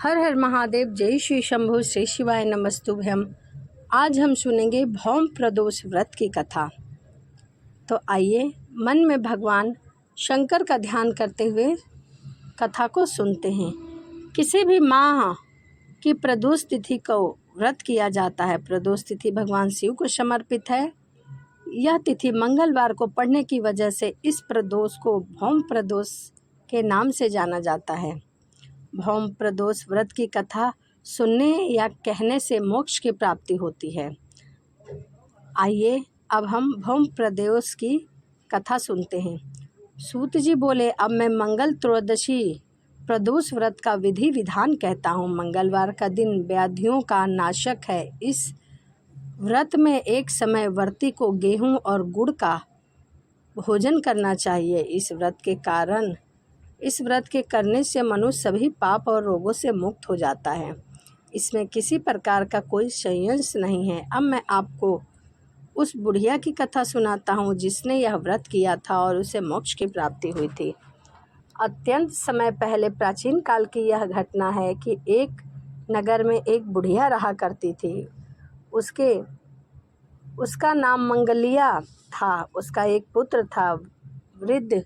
हर हर महादेव, जय श्री शंभु, श्री शिवाय नमस्तुभ्यम। आज हम सुनेंगे भौम प्रदोष व्रत की कथा। तो आइए मन में भगवान शंकर का ध्यान करते हुए कथा को सुनते हैं। किसी भी माह की प्रदोष तिथि को व्रत किया जाता है। प्रदोष तिथि भगवान शिव को समर्पित है। यह तिथि मंगलवार को पड़ने की वजह से इस प्रदोष को भौम प्रदोष के नाम से जाना जाता है। भौम प्रदोष व्रत की कथा सुनने या कहने से मोक्ष की प्राप्ति होती है। आइए अब हम भौम प्रदोष की कथा सुनते हैं। सूत जी बोले, अब मैं मंगल त्रयोदशी प्रदोष व्रत का विधि विधान कहता हूँ। मंगलवार का दिन व्याधियों का नाशक है। इस व्रत में एक समय व्रती को गेहूँ और गुड़ का भोजन करना चाहिए। इस व्रत के करने से मनुष्य सभी पाप और रोगों से मुक्त हो जाता है। इसमें किसी प्रकार का कोई संशय नहीं है। अब मैं आपको उस बुढ़िया की कथा सुनाता हूँ जिसने यह व्रत किया था और उसे मोक्ष की प्राप्ति हुई थी। अत्यंत समय पहले प्राचीन काल की यह घटना है कि एक नगर में एक बुढ़िया रहा करती थी। उसका नाम मंगलिया था। उसका एक पुत्र था। वृद्ध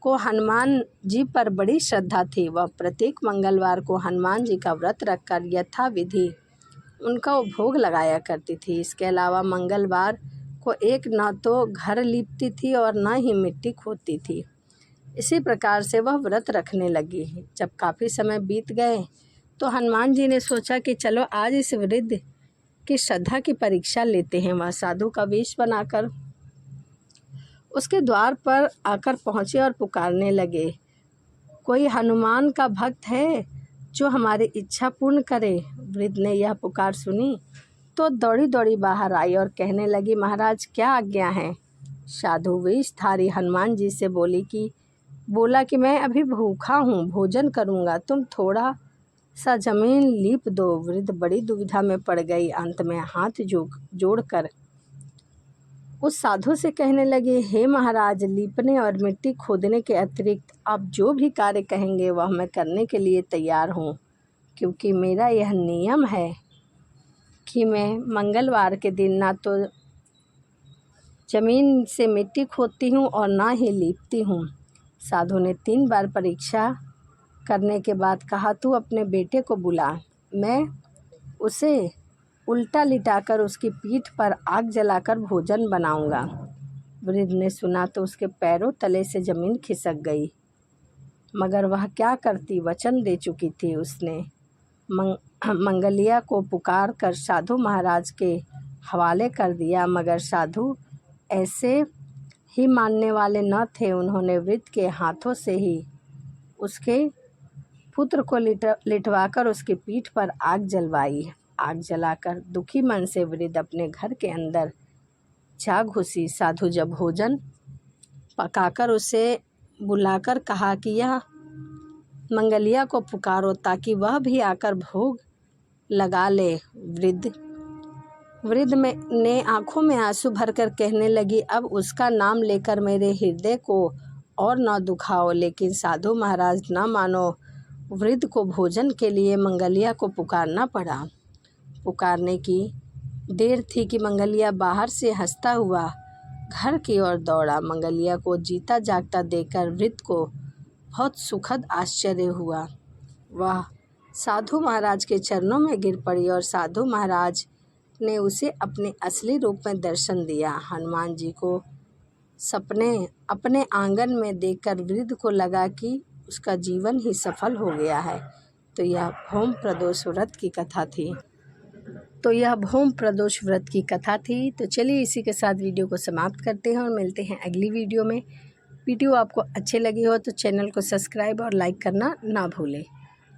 को हनुमान जी पर बड़ी श्रद्धा थी। वह प्रत्येक मंगलवार को हनुमान जी का व्रत रखकर यथाविधि उनका भोग लगाया करती थी। इसके अलावा मंगलवार को एक न तो घर लीपती थी और न ही मिट्टी खोदती थी। इसी प्रकार से वह व्रत रखने लगी। जब काफ़ी समय बीत गए तो हनुमान जी ने सोचा कि चलो आज इस वृद्ध की श्रद्धा की परीक्षा लेते हैं। वह साधु का वेश बनाकर उसके द्वार पर आकर पहुँचे और पुकारने लगे, कोई हनुमान का भक्त है जो हमारी इच्छा पूर्ण करे। वृद्ध ने यह पुकार सुनी तो दौड़ी दौड़ी बाहर आई और कहने लगी, महाराज क्या आज्ञा है। साधु वेशधारी हनुमान जी से बोला कि मैं अभी भूखा हूँ, भोजन करूँगा, तुम थोड़ा सा जमीन लीप दो। वृद्ध बड़ी दुविधा में पड़ गई। अंत में हाथ जोड़कर उस साधु से कहने लगे, हे महाराज, लीपने और मिट्टी खोदने के अतिरिक्त आप जो भी कार्य कहेंगे वह मैं करने के लिए तैयार हूँ, क्योंकि मेरा यह नियम है कि मैं मंगलवार के दिन ना तो जमीन से मिट्टी खोदती हूँ और ना ही लीपती हूँ। साधु ने 3 बार परीक्षा करने के बाद कहा, तू अपने बेटे को बुला, मैं उसे उल्टा लिटाकर उसकी पीठ पर आग जलाकर भोजन बनाऊंगा। वृद्ध ने सुना तो उसके पैरों तले से जमीन खिसक गई, मगर वह क्या करती, वचन दे चुकी थी। उसने मंगलिया को पुकार कर साधु महाराज के हवाले कर दिया, मगर साधु ऐसे ही मानने वाले न थे। उन्होंने वृद्ध के हाथों से ही उसके पुत्र को लिटवाकर उसकी पीठ पर आग जलवाई। आग जलाकर दुखी मन से वृद्ध अपने घर के अंदर जा घुसी। साधु जब भोजन पकाकर उसे बुलाकर कहा कि यह मंगलिया को पुकारो ताकि वह भी आकर भोग लगा ले। वृद्ध ने आंखों में आंसू भरकर कहने लगी, अब उसका नाम लेकर मेरे हृदय को और न दुखाओ। लेकिन साधु महाराज न मानो। वृद्ध को भोजन के लिए मंगलिया को पुकारना पड़ा। पुकारने की देर थी कि मंगलिया बाहर से हंसता हुआ घर की ओर दौड़ा। मंगलिया को जीता जागता देखकर वृद्ध को बहुत सुखद आश्चर्य हुआ। वह साधु महाराज के चरणों में गिर पड़ी और साधु महाराज ने उसे अपने असली रूप में दर्शन दिया। हनुमान जी को सपने अपने आंगन में देखकर वृद्ध को लगा कि उसका जीवन ही सफल हो गया है। तो यह भौम प्रदोष व्रत की कथा थी। तो चलिए इसी के साथ वीडियो को समाप्त करते हैं और मिलते हैं अगली वीडियो में। वीडियो आपको अच्छे लगी हो तो चैनल को सब्सक्राइब और लाइक करना ना भूलें।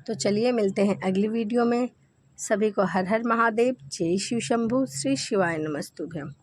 तो चलिए मिलते हैं अगली वीडियो में। सभी को हर हर महादेव, जय शिव शंभु, श्री शिवाय नमस्तुभ्यम।